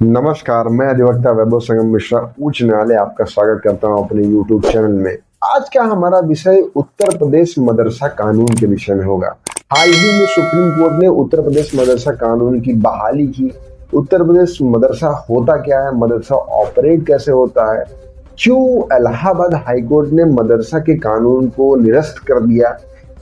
नमस्कार, मैं अधिवक्ता वैभव संगम मिश्रा उच्च न्यायालय आपका स्वागत करता हूं अपने YouTube चैनल में। आज का हमारा विषय उत्तर प्रदेश मदरसा कानून के विषय में होगा। हाल ही में सुप्रीम कोर्ट ने उत्तर प्रदेश मदरसा कानून की बहाली की। उत्तर प्रदेश मदरसा होता क्या है, मदरसा ऑपरेट कैसे होता है, क्यों इलाहाबाद हाईकोर्ट ने मदरसा के कानून को निरस्त कर दिया,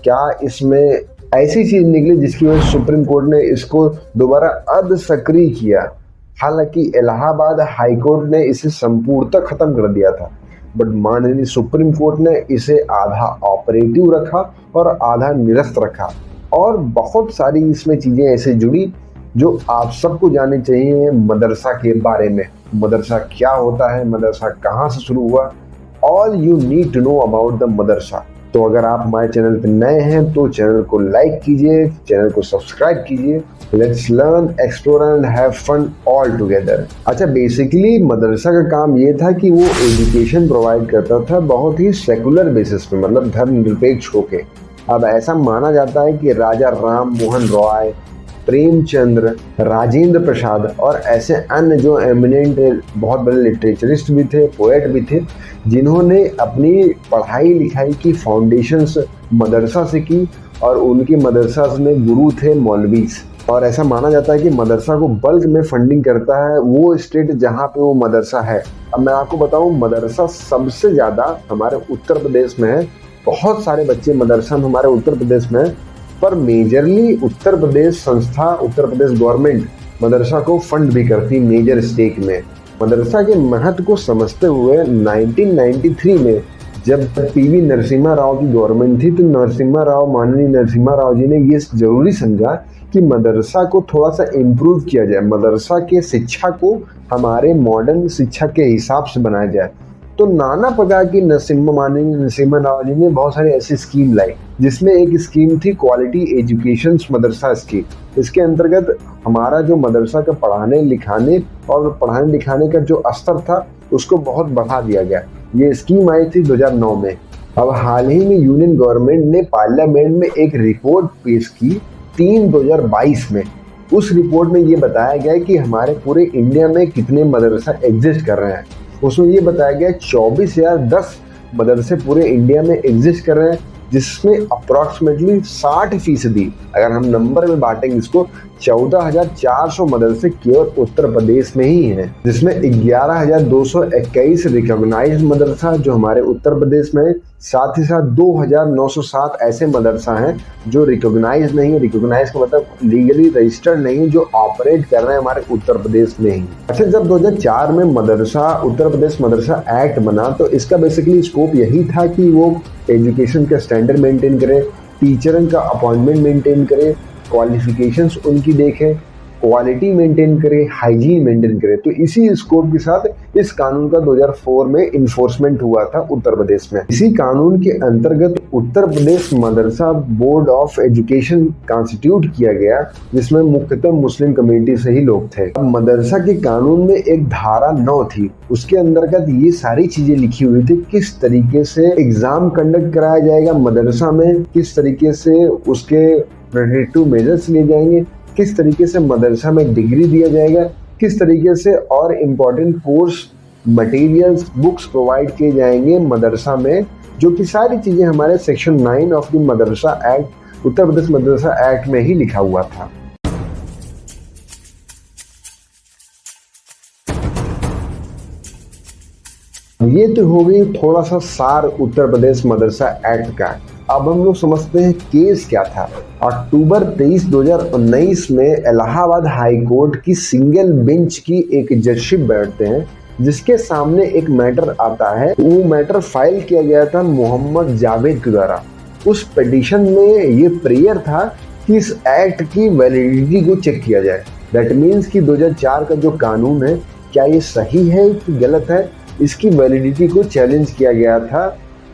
क्या इसमें ऐसी चीज निकली जिसकी वजह से सुप्रीम कोर्ट ने इसको दोबारा अदसक्रिय किया। हालांकि इलाहाबाद हाईकोर्ट ने इसे संपूर्णतः खत्म कर दिया था, बट माननीय सुप्रीम कोर्ट ने इसे आधा ऑपरेटिव रखा और आधा निरस्त रखा। और बहुत सारी इसमें चीजें ऐसे जुड़ी जो आप सबको जाननी चाहिए मदरसा के बारे में। मदरसा क्या होता है, मदरसा कहाँ से शुरू हुआ, all you need to know about the madrasa. तो अगर आप हमारे चैनल पर नए हैं तो चैनल को लाइक कीजिए, चैनल को सब्सक्राइब कीजिए। Let's learn, explore and have fun all together. अच्छा, बेसिकली मदरसा का काम ये था कि वो एजुकेशन प्रोवाइड करता था बहुत ही सेकुलर बेसिस पे, मतलब धर्मनिरपेक्ष होके। अब ऐसा माना जाता है कि राजा राम मोहन रॉय, प्रेमचंद्र, राजेंद्र प्रसाद और ऐसे अन्य जो एमिनेंट बहुत बड़े लिटरेचरिस्ट भी थे, पोएट भी थे, जिन्होंने अपनी पढ़ाई लिखाई की फाउंडेशंस मदरसा से की और उनकी मदरसा में गुरु थे मौलवीज। और ऐसा माना जाता है कि मदरसा को बल्क में फंडिंग करता है वो स्टेट जहाँ पे वो मदरसा है। अब मैं आपको बताऊं, मदरसा सबसे ज़्यादा हमारे उत्तर प्रदेश में है। बहुत सारे बच्चे मदरसा में हमारे उत्तर प्रदेश में है, पर मेजरली उत्तर प्रदेश संस्था, उत्तर प्रदेश गवर्नमेंट मदरसा को फंड भी करती मेजर स्टेक में। मदरसा के महत्व को समझते हुए 1993 में जब पीवी नरसिम्हा राव की गवर्नमेंट थी, तो माननीय नरसिम्हा राव जी ने ये जरूरी समझा कि मदरसा को थोड़ा सा इम्प्रूव किया जाए, मदरसा के शिक्षा को हमारे मॉडर्न शिक्षा के हिसाब से बनाया जाए। तो नाना प्रकार की माननीय नरसिम्हा राव जी ने बहुत सारी ऐसी स्कीम लाई, जिसमें एक स्कीम थी क्वालिटी एजुकेशन मदरसा स्कीम। इसके अंतर्गत हमारा जो मदरसा का पढ़ाने लिखाने का जो स्तर था उसको बहुत बढ़ा दिया गया। ये स्कीम आई थी 2009 में। अब हाल ही में यूनियन गवर्नमेंट ने पार्लियामेंट में एक रिपोर्ट पेश की 3/2022 में। उस रिपोर्ट में ये बताया गया कि हमारे पूरे इंडिया में कितने मदरसा एग्जिस्ट कर रहे हैं। उसमें ये बताया गया 24,010 मदरसे पूरे इंडिया में एग्जिस्ट कर रहे हैं, जिसमें अप्रॉक्सीमेटली 60%, अगर हम नंबर में बांटेंगे इसको, 14,400 मदरसे केवल उत्तर प्रदेश में ही हैं, जिसमें 11,221 रिकॉग्नाइज्ड मदरसा जो हमारे उत्तर प्रदेश में है। साथ ही साथ 2,907 ऐसे मदरसा हैं जो रिकॉग्नाइज नहीं है। रिकॉग्नाइज का मतलब लीगली रजिस्टर्ड नहीं, जो ऑपरेट कर रहे हैं हमारे उत्तर प्रदेश में ही। अच्छा, जब 2004 में उत्तर प्रदेश मदरसा एक्ट बना, तो इसका बेसिकली स्कोप यही था कि वो एजुकेशन का स्टैंडर्ड मेंटेन करे, टीचरों का अपॉइंटमेंट मेंटेन करे, क्वालिफिकेशंस उनकी देखें, क्वालिटी मेंटेन करे, हाइजीन मेंटेन करे। तो इसी स्कोप के साथ इस कानून का 2004 में इन्फोर्समेंट हुआ था उत्तर प्रदेश में। इसी कानून के अंतर्गत उत्तर प्रदेश मदरसा बोर्ड ऑफ एजुकेशन कॉन्स्टिट्यूट किया गया, जिसमें मुख्यतः मुस्लिम कम्युनिटी से ही लोग थे। अब मदरसा के कानून में एक धारा 9 थी, उसके अंतर्गत ये सारी चीजें लिखी हुई थी, किस तरीके से एग्जाम कंडक्ट कराया जाएगा मदरसा में, किस तरीके से उसके प्रिवेंटिव मेजर्स लिए जाएंगे, किस तरीके से मदरसा में डिग्री दिया जाएगा, किस तरीके से और important course materials, books provide किए जाएंगे मदरसा में, जो कि सारी चीजें हमारे section 9 of the Madrasa act, Uttar Pradesh Madrasa act में ही लिखा हुआ था। ये तो हो गई थोड़ा सा सार उत्तर प्रदेश मदरसा एक्ट का। अब हम लोग समझते हैं केस क्या था। अक्टूबर 23, 2019 में इलाहाबाद हाई कोर्ट की सिंगल बेंच की एक जजशिप बैठते हैं, जिसके सामने एक मैटर आता है। वो मैटर फाइल किया गया था मोहम्मद जावेद के द्वारा। उस पिटीशन में ये प्रेयर था कि इस एक्ट की वैलिडिटी को चेक किया जाए। दैट मीन्स कि 2004 का जो कानून है, क्या ये सही है कि गलत है, इसकी वैलिडिटी को चैलेंज किया गया था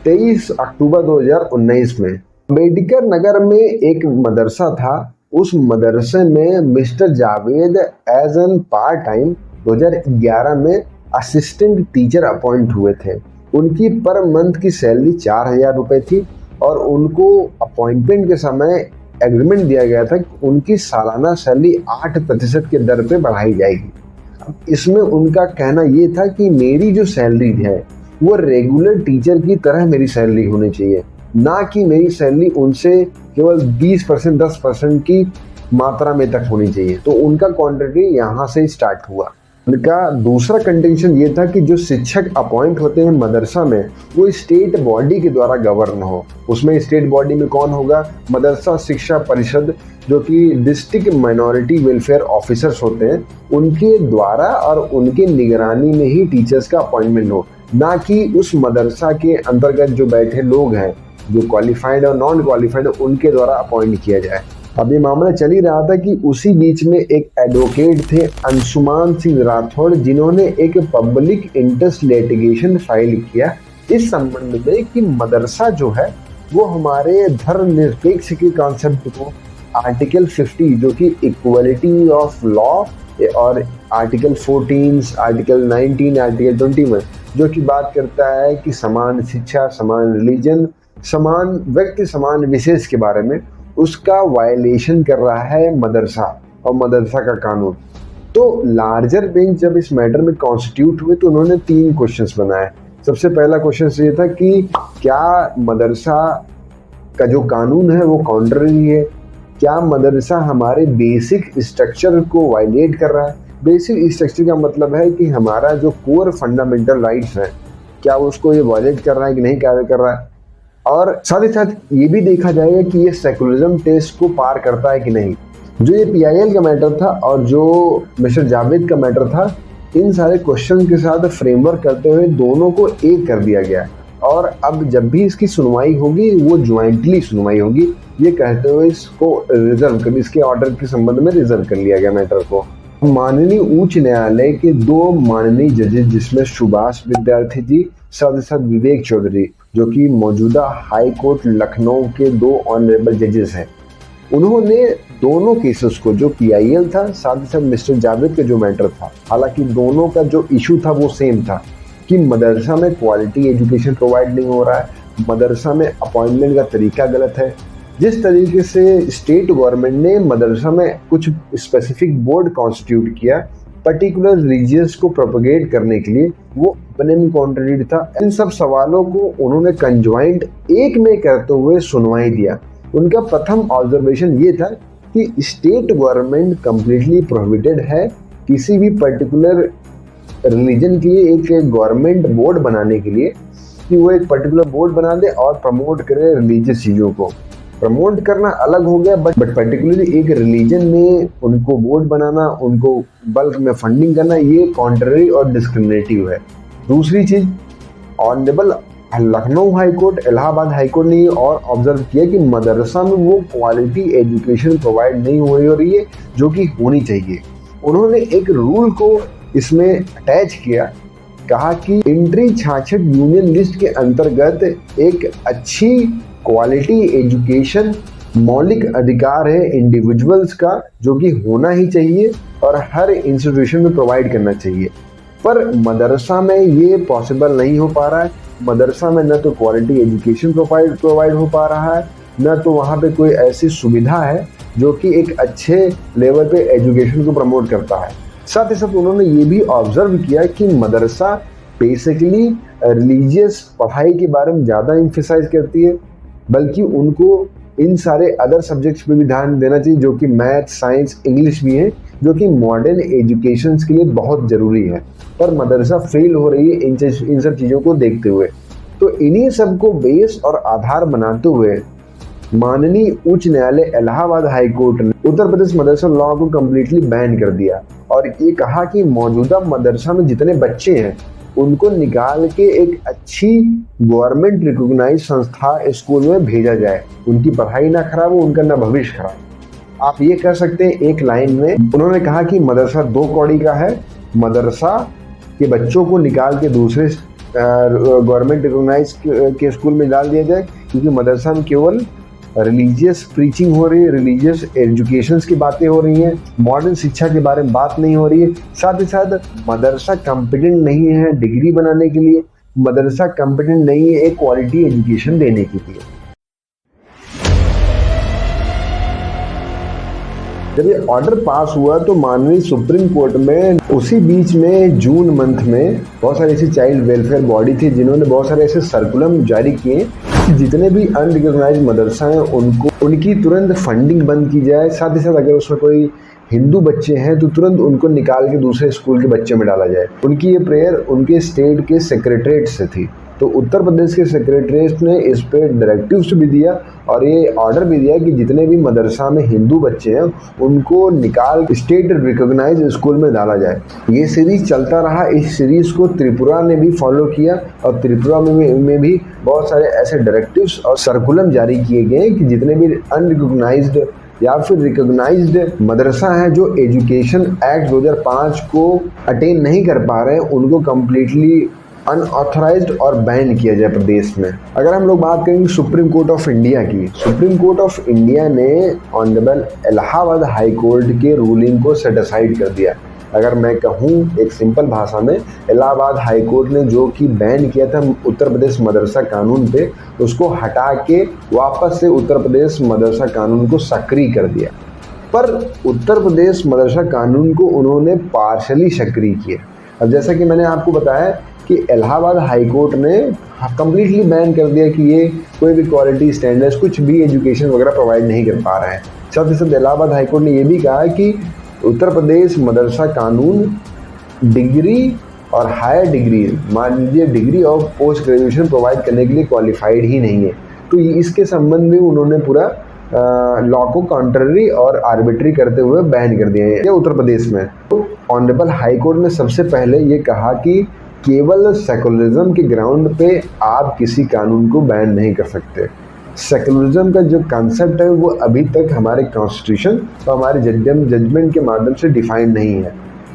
23 अक्टूबर 2019 में। अम्बेडकर नगर में एक मदरसा था, उस मदरसे में mister Javed as an part time 2011 में असिस्टेंट टीचर अपॉइंट हुए थे। उनकी पर मंथ की सैलरी 4,000 रुपये थी और उनको अपॉइंटमेंट के समय एग्रीमेंट दिया गया था कि उनकी सालाना सैलरी 8% के दर पे बढ़ाई जाएगी। इसमें उनका कहना ये था कि मेरी जो सैलरी है वो रेगुलर टीचर की तरह मेरी सैलरी होनी चाहिए, ना कि मेरी सैलरी उनसे केवल 20% 10% की मात्रा में तक होनी चाहिए। तो उनका कॉन्ट्रैक्ट यहाँ से स्टार्ट हुआ। उनका दूसरा कंटेंशन ये था कि जो शिक्षक अपॉइंट होते हैं मदरसा में वो स्टेट बॉडी के द्वारा गवर्न हो। उसमें स्टेट बॉडी में कौन होगा? मदरसा शिक्षा परिषद, जो कि डिस्ट्रिक्ट माइनॉरिटी वेलफेयर ऑफिसर्स होते हैं, उनके द्वारा और उनके निगरानी में ही टीचर्स का अपॉइंटमेंट हो, ना कि उस मदरसा के अंतर्गत जो बैठे लोग हैं, जो क्वालिफाइड और नॉन क्वालिफाइड, उनके द्वारा अपॉइंट किया जाए। अब ये मामला चल ही रहा था कि उसी बीच में एक एडवोकेट थे अंशुमान सिंह राठौड़, जिन्होंने एक पब्लिक इंटरेस्ट लिटिगेशन फाइल किया इस संबंध में कि मदरसा जो है वो हमारे धर्मनिरपेक्ष के कॉन्सेप्ट को आर्टिकल 50 जो कि इक्वलिटी ऑफ लॉ और आर्टिकल 14, आर्टिकल 19, आर्टिकल 21 जो कि बात करता है कि समान शिक्षा, समान रिलीजन, समान व्यक्ति, समान विशेष के बारे में, उसका वायलेशन कर रहा है मदरसा और मदरसा का कानून। तो लार्जर बेंच जब इस मैटर में कॉन्स्टिट्यूट हुए तो उन्होंने 3 क्वेश्चंस बनाए। सबसे पहला क्वेश्चन ये था कि क्या मदरसा का जो कानून है वो कॉन्ट्ररी है? क्या मदरसा हमारे बेसिक स्ट्रक्चर को वायलेट कर रहा है? बेसिक स्ट्रक्चर का मतलब है कि हमारा जो कोर फंडामेंटल राइट्स हैं, क्या उसको ये वायलेट कर रहा है कि नहीं कर रहा है? और साथ ही साथ ये भी देखा जाएगा कि ये सेकुलरिज्म टेस्ट को पार करता है कि नहीं। जो ये PIL का मैटर था और जो मिस्टर जावेद का मैटर था, इन सारे क्वेश्चन के साथ फ्रेमवर्क करते हुए दोनों को एक कर दिया गया है और अब जब भी इसकी सुनवाई होगी वो ज्वाइंटली सुनवाई होगी, ये कहते हुए इसको रिजर्व कर, इसके ऑर्डर के संबंध में रिजर्व कर लिया गया मैटर को। माननीय उच्च न्यायालय के 2 माननीय जजेस, जिसमें सुभाष विद्यार्थी जी, साथ ही साथ विवेक चौधरी, जो कि मौजूदा हाई कोर्ट लखनऊ के 2 ऑनरेबल जजेस हैं, उन्होंने दोनों केसेस को, जो PIL था साथ ही साथ मिस्टर जावेद का जो मैटर था, हालांकि दोनों का जो इशू था वो सेम था कि मदरसा में क्वालिटी एजुकेशन प्रोवाइड नहीं हो रहा है, मदरसा में अपॉइंटमेंट का तरीका गलत है। जिस तरीके से स्टेट गवर्नमेंट ने मदरसा में कुछ स्पेसिफिक बोर्ड कॉन्स्टिट्यूट किया पर्टिकुलर रिलीजियस को प्रोपगेट करने के लिए, वो अपने में कॉन्ट्रडिक्ट था। इन सब सवालों को उन्होंने कंजॉइंट एक में करते हुए सुनवाई दिया। उनका प्रथम ऑब्जर्वेशन ये था कि स्टेट गवर्नमेंट कंप्लीटली प्रोहिबिटेड है किसी भी पर्टिकुलर रिलीजन के लिए एक गवर्नमेंट बोर्ड बनाने के लिए, कि वो एक पर्टिकुलर बोर्ड बना दे और प्रमोट करे रिलीजियस चीज़ों को। प्रमोट करना अलग हो गया, बट पर्टिकुलरली एक रिलीजन में उनको बोर्ड बनाना, उनको बल्क में फंडिंग करना, ये कॉन्ट्ररी और डिस्क्रिमिनेटिव है। दूसरी चीज, honourable Lucknow high court, Allahabad high court ने ये और ऑब्जर्व किया कि मदरसा में वो क्वालिटी एजुकेशन प्रोवाइड नहीं हो रही है जो कि होनी चाहिए। उन्होंने एक रूल को इसमें अटैच किया, कहा कि एंट्री 66 यूनियन लिस्ट के अंतर्गत एक अच्छी क्वालिटी एजुकेशन मौलिक अधिकार है इंडिविजुअल्स का, जो कि होना ही चाहिए और हर इंस्टीट्यूशन में प्रोवाइड करना चाहिए। पर मदरसा में ये पॉसिबल नहीं हो पा रहा है। मदरसा में न तो क्वालिटी एजुकेशन प्रोवाइड हो पा रहा है, न तो वहाँ पे कोई ऐसी सुविधा है जो कि एक अच्छे लेवल पे एजुकेशन को प्रमोट करता है। साथ ही साथ उन्होंने ये भी ऑब्जर्व किया कि मदरसा बेसिकली रिलीजियस पढ़ाई के बारे में ज़्यादा एम्फेसाइज करती है, बल्कि उनको इन सारे अदर सब्जेक्ट्स पे भी ध्यान देना चाहिए, जो कि मैथ, साइंस, इंग्लिश भी है, जो कि मॉडर्न एजुकेशन के लिए बहुत ज़रूरी है। पर मदरसा फेल हो रही है इन सब चीज़ों को देखते हुए। तो इन्हीं सब को बेस और आधार बनाते हुए माननीय उच्च न्यायालय इलाहाबाद हाई कोर्ट ने उत्तर प्रदेश मदरसा लॉ को कम्प्लीटली बैन कर दिया और ये कहा कि मौजूदा मदरसा में जितने बच्चे हैं उनको निकाल के एक अच्छी गवर्नमेंट रिकॉग्नाइज संस्था स्कूल में भेजा जाए, उनकी पढ़ाई ना खराब हो, उनका ना भविष्य खराब। आप ये कह सकते हैं एक लाइन में। उन्होंने कहा कि मदरसा 2 कौड़ी का है, मदरसा के बच्चों को निकाल के दूसरे गवर्नमेंट रिकॉग्नाइज के स्कूल में डाल दिया जाए, क्योंकि मदरसा में केवल रिलीजियस प्रीचिंग हो रही है, रिलीजियस एजुकेशंस की बातें हो रही हैं, मॉडर्न शिक्षा के बारे में बात नहीं हो रही है। साथ ही साथ मदरसा कॉम्पिटेंट नहीं है डिग्री बनाने के लिए, मदरसा कॉम्पिटेंट नहीं है एक क्वालिटी एजुकेशन देने के लिए। जब ये ऑर्डर पास हुआ तो माननीय सुप्रीम कोर्ट में उसी बीच में जून मंथ में बहुत सारी ऐसी चाइल्ड वेलफेयर बॉडी थी जिन्होंने बहुत सारे ऐसे सर्कुलम जारी किए कि जितने भी अनरिकॉग्नाइज्ड मदरसा हैं उनको उनकी तुरंत फंडिंग बंद की जाए। साथ ही साथ अगर उसमें कोई हिंदू बच्चे हैं तो तुरंत उनको निकाल के दूसरे स्कूल के बच्चे में डाला जाए। उनकी ये प्रेयर उनके स्टेट के सेक्रेटरीट से थी। तो उत्तर प्रदेश के सेक्रेटरीट ने इस पे डायरेक्टिव्स भी दिया और ये ऑर्डर भी दिया कि जितने भी मदरसा में हिंदू बच्चे हैं उनको निकाल स्टेट रिकॉग्नाइज स्कूल में डाला जाए। ये सीरीज चलता रहा। इस सीरीज को त्रिपुरा ने भी फॉलो किया और त्रिपुरा में भी बहुत सारे ऐसे डायरेक्टिव्स और सर्कुलम जारी किए गए कि जितने भी अनरिकॉग्नाइज्ड या फिर रिकॉग्नाइज्ड मदरसा है जो एजुकेशन एक्ट 2005 को अटेन नहीं कर पा रहे हैं उनको कम्प्लीटली अनऑथराइज्ड और बैन किया जाए प्रदेश में। अगर हम लोग बात करेंगे सुप्रीम कोर्ट ऑफ इंडिया की, सुप्रीम कोर्ट ऑफ इंडिया ने ऑनरेबल इलाहाबाद हाई कोर्ट के रूलिंग को सेट असाइड कर दिया। अगर मैं कहूँ एक सिंपल भाषा में, इलाहाबाद हाई कोर्ट ने जो कि बैन किया था उत्तर प्रदेश मदरसा कानून पे, उसको हटा के वापस से उत्तर प्रदेश मदरसा कानून को सक्रिय कर दिया। पर उत्तर प्रदेश मदरसा कानून को उन्होंने पार्शली सक्रिय किया। अब जैसा कि मैंने आपको बताया कि इलाहाबाद हाई कोर्ट ने कम्प्लीटली बैन कर दिया कि ये कोई भी क्वालिटी स्टैंडर्ड्स कुछ भी एजुकेशन वगैरह प्रोवाइड नहीं कर पा रहे हैं। साथ ही साथ इलाहाबाद हाई कोर्ट ने ये भी कहा कि उत्तर प्रदेश मदरसा कानून डिग्री और हायर डिग्री, मान लीजिए डिग्री और पोस्ट ग्रेजुएशन प्रोवाइड करने के लिए क्वालिफाइड ही नहीं है। तो इसके संबंध में उन्होंने पूरा लॉ को कॉन्ट्ररी और आर्बिट्री करते हुए बैन कर दिया है उत्तर प्रदेश में। तो ऑनरेबल हाई कोर्ट ने सबसे पहले ये कहा कि केवल सेकुलरिज्म के ग्राउंड पे आप किसी कानून को बैन नहीं कर सकते। सेकुलरिज्म का जो कॉन्सेप्ट है वो अभी तक हमारे कॉन्स्टिट्यूशन और हमारे जजमेंट के माध्यम से डिफाइंड नहीं है।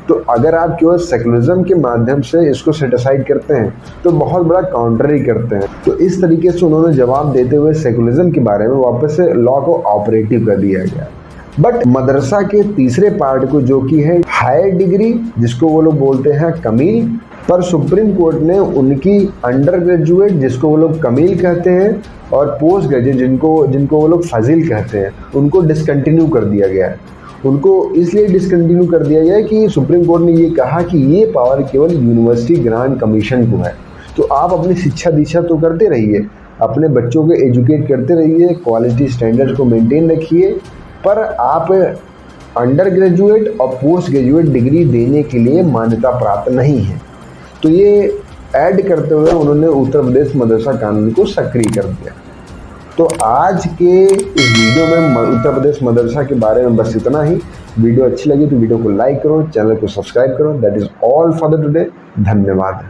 तो अगर आप केवल सेकुलरिज्म के माध्यम से इसको सेट असाइड करते हैं तो बहुत बड़ा काउंटरी करते हैं। तो इस तरीके से उन्होंने जवाब देते हुए सेकुलरिज्म के बारे में वापस से लॉ को ऑपरेटिव कर दिया गया। बट मदरसा के तीसरे पार्ट को जो कि है हायर डिग्री, जिसको वो लोग बोलते हैं कमील, पर सुप्रीम कोर्ट ने उनकी अंडर ग्रेजुएट, जिसको वो लोग कमील कहते हैं, और पोस्ट ग्रेजुएट जिनको वो लोग फजील कहते हैं, उनको डिसकंटिन्यू कर दिया गया है। उनको इसलिए डिसकंटिन्यू कर दिया गया कि सुप्रीम कोर्ट ने ये कहा कि ये पावर केवल यूनिवर्सिटी ग्रांट कमीशन को है। तो आप अपनी शिक्षा दीक्षा तो करते रहिए, अपने बच्चों को एजुकेट करते रहिए, क्वालिटी स्टैंडर्ड को मेंटेन रखिए, पर आप अंडर ग्रेजुएट और पोस्ट ग्रेजुएट डिग्री देने के लिए मान्यता प्राप्त नहीं है। तो ये ऐड करते हुए उन्होंने उत्तर प्रदेश मदरसा कानून को सक्रिय कर दिया। तो आज के इस वीडियो में उत्तर प्रदेश मदरसा के बारे में बस इतना ही। वीडियो अच्छी लगी तो वीडियो को लाइक करो, चैनल को सब्सक्राइब करो। That is all for the today. धन्यवाद।